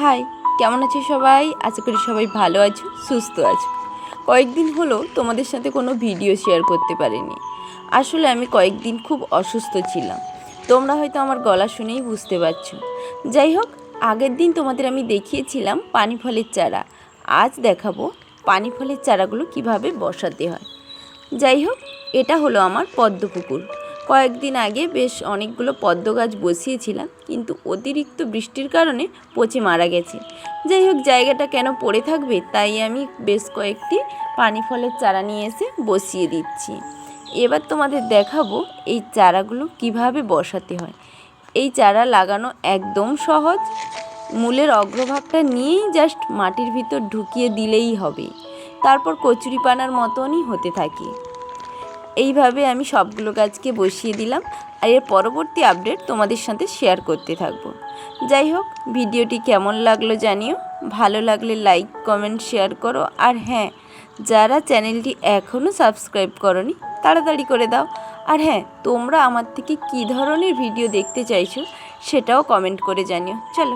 High, কেমন আছো সবাই? আশা করি সবাই ভালো আছো, সুস্থ আছো। কয়েকদিন হলো তোমাদের সাথে কোনো ভিডিও শেয়ার করতে পারিনি। আসলে আমি কয়েকদিন খুব অসুস্থ ছিলাম। তোমরা হয়তো আমার গলা শুনেই বুঝতে পারছো। যাই হোক, আগের দিন তোমাদের আমি দেখিয়েছিলাম পানি ফলের চারা। আজ দেখাবো পানি ফলের চারাগুলো কিভাবে বসাতে হয়। যাই হোক, এটা হলো আমার পদ্ম পুকুর। কয়েকদিন আগে বেশ অনেকগুলো পদ্ম গাছ বসিয়েছিলাম, কিন্তু অতিরিক্ত বৃষ্টির কারণে পচে মারা গেছে। যাই হোক, জায়গাটা কেন পড়ে থাকবে, তাই আমি বেশ কয়েকটি পানি ফলের চারা নিয়ে এসে বসিয়ে দিচ্ছি। এবার তোমাদের দেখাবো এই চারাগুলো কিভাবে বসাতে হয়। এই চারা লাগানো একদম সহজ। মূলের অগ্রভাগটা নিয়েই জাস্ট মাটির ভিতর ঢুকিয়ে দিলেই হবে। তারপর কচুরিপানার মতনই হতে থাকে। এইভাবে আমি সবগুলো গাছকে বসিয়ে দিলাম, আর এর পরবর্তী আপডেট তোমাদের সাথে শেয়ার করতে থাকবো। যাই হোক, ভিডিওটি কেমন লাগলো জানিও। ভালো লাগলে লাইক, কমেন্ট, শেয়ার করো। আর হ্যাঁ, যারা চ্যানেলটি এখনও সাবস্ক্রাইব করোনি তাড়াতাড়ি করে দাও। আর হ্যাঁ, তোমরা আমার থেকে কী ধরনের ভিডিও দেখতে চাইছো সেটাও কমেন্ট করে জানিও। চলো।